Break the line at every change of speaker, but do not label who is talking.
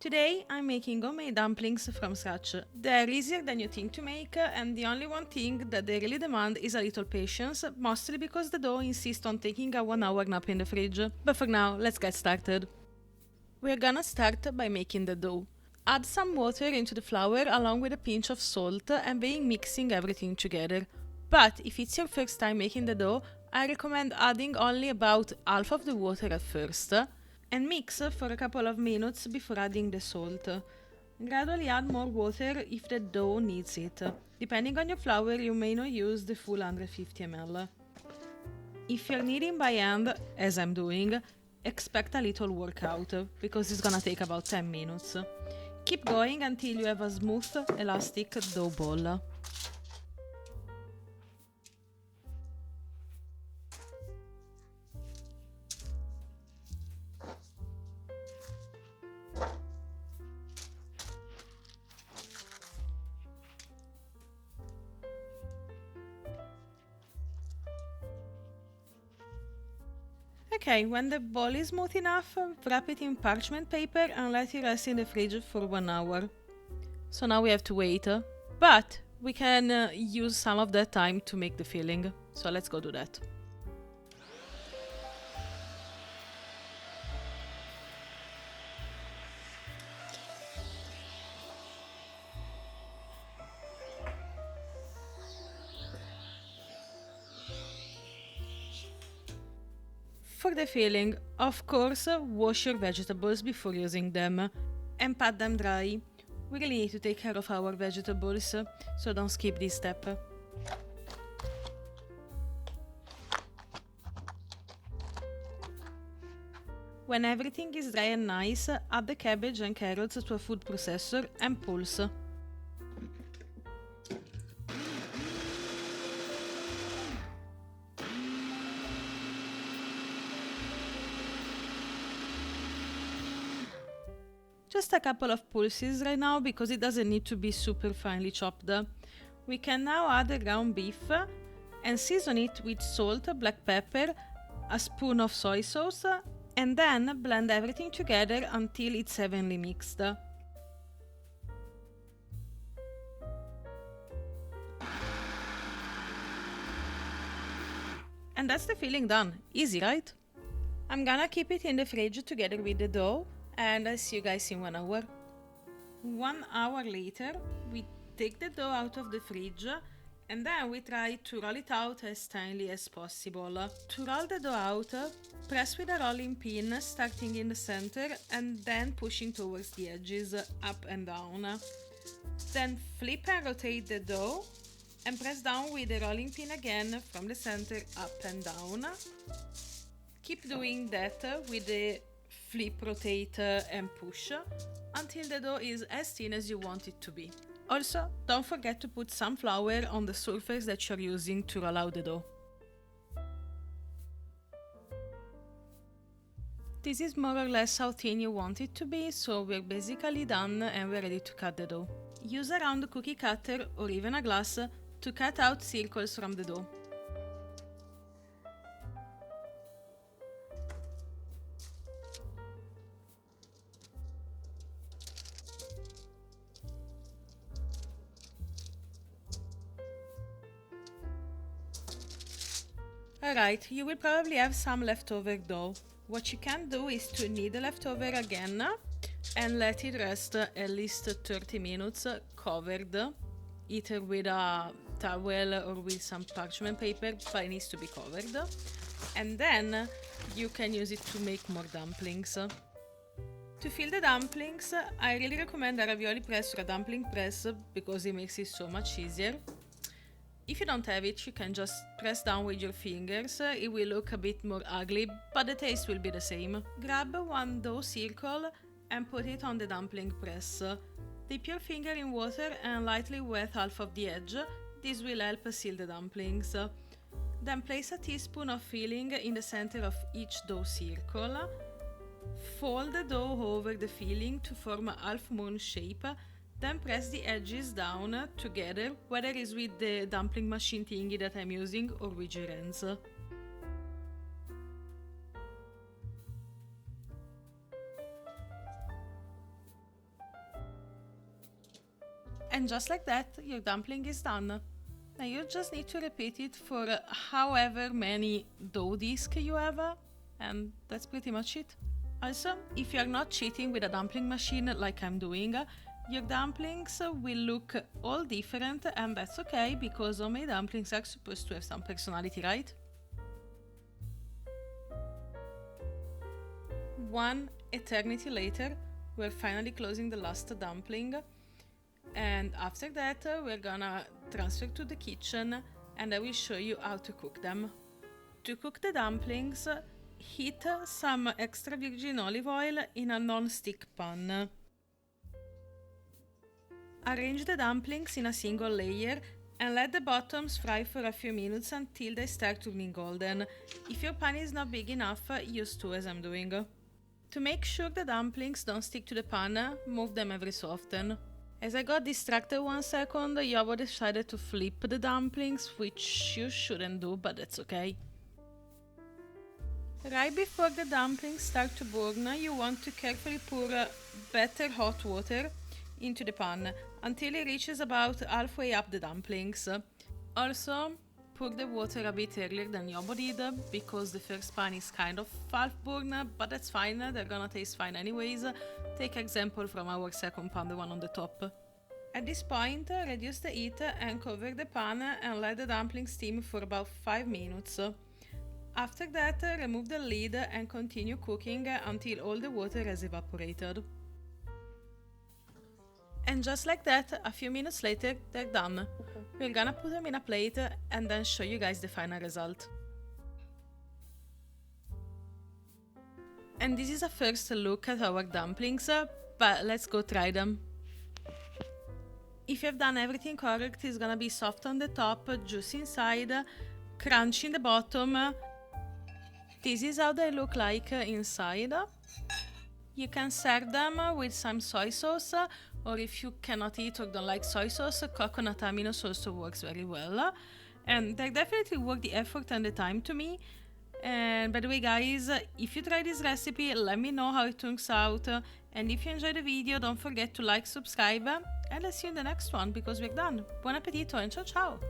Today I'm making homemade dumplings from scratch. They're easier than you think to make, and the only one thing that they really demand is a little patience, mostly because the dough insists on taking a 1 hour nap in the fridge. But for now, let's get started. We're gonna start by making the dough. Add some water into the flour along with a pinch of salt and begin mixing everything together. But if it's your first time making the dough, I recommend adding only about half of the water at first and mix for a couple of minutes before adding the salt. Gradually add more water if the dough needs it. Depending on your flour, you may not use the full 150 ml. If you're kneading by hand, as I'm doing, expect a little workout because it's gonna take about 10 minutes. Keep going until you have a smooth, elastic dough ball. Okay, when the ball is smooth enough, wrap it in parchment paper and let it rest in the fridge for 1 hour. So now we have to wait, but we can use some of that time to make the filling. So let's go do that. For the filling, of course, wash your vegetables before using them and pat them dry. We really need to take care of our vegetables, so don't skip this step. When everything is dry and nice, add the cabbage and carrots to a food processor and pulse. Just a couple of pulses right now because it doesn't need to be super finely chopped. We can now add the ground beef and season it with salt, black pepper, a spoon of soy sauce, and then blend everything together until it's evenly mixed. And that's the filling done. Easy, right? I'm gonna keep it in the fridge together with the dough, and I'll see you guys in 1 hour. 1 hour later, we take the dough out of the fridge and then we try to roll it out as tinily as possible. To roll the dough out, press with a rolling pin starting in the center and then pushing towards the edges up and down. Then flip and rotate the dough and press down with the rolling pin again from the center up and down. Keep doing that with the flip, rotate and push until the dough is as thin as you want it to be. Also, don't forget to put some flour on the surface that you're using to roll out the dough. This is more or less how thin you want it to be, so we're basically done and we're ready to cut the dough. Use a round cookie cutter or even a glass to cut out circles from the dough. Alright, you will probably have some leftover dough. What you can do is to knead the leftover again and let it rest at least 30 minutes covered, either with a towel or with some parchment paper, but it needs to be covered. And then you can use it to make more dumplings. To fill the dumplings, I really recommend a ravioli press or a dumpling press because it makes it so much easier. If you don't have it, you can just press down with your fingers. It will look a bit more ugly, but the taste will be the same. Grab one dough circle and put it on the dumpling press. Dip your finger in water and lightly wet half of the edge. This will help seal the dumplings. Then place a teaspoon of filling in the center of each dough circle. Fold the dough over the filling to form a half moon shape. Then press the edges down together, whether it's with the dumpling machine thingy that I'm using or with your hands. And just like that, your dumpling is done. Now you just need to repeat it for however many dough discs you have, and that's pretty much it. Also, if you're not cheating with a dumpling machine like I'm doing, your dumplings will look all different, and that's okay because homemade dumplings are supposed to have some personality, right? One eternity later, we're finally closing the last dumpling, and after that we're gonna transfer to the kitchen and I will show you how to cook them. To cook the dumplings, heat some extra virgin olive oil in a non-stick pan. Arrange the dumplings in a single layer and let the bottoms fry for a few minutes until they start turning golden. If your pan is not big enough, use two as I'm doing. To make sure the dumplings don't stick to the pan, move them every so often. As I got distracted 1 second, Yobo decided to flip the dumplings, which you shouldn't do, but that's okay. Right before the dumplings start to burn, you want to carefully pour better hot water into the pan until it reaches about halfway up the dumplings. Also, pour the water a bit earlier than Yobo did because the first pan is kind of half burned, but that's fine, they're gonna taste fine anyways. Take example from our second pan, the one on the top. At this point, reduce the heat and cover the pan and let the dumplings steam for about 5 minutes. After that, remove the lid and continue cooking until all the water has evaporated. And just like that, a few minutes later, they're done. We're gonna put them in a plate and then show you guys the final result. And this is a first look at our dumplings, but let's go try them. If you've done everything correct, it's gonna be soft on the top, juicy inside, crunchy in the bottom. This is how they look like inside. You can serve them with some soy sauce, or if you cannot eat or don't like soy sauce, coconut amino sauce works very well. And they definitely worth the effort and the time to me. And by the way guys, if you try this recipe, let me know how it turns out. And if you enjoyed the video, don't forget to like, subscribe, and I'll see you in the next one because we're done. Buon appetito and ciao ciao!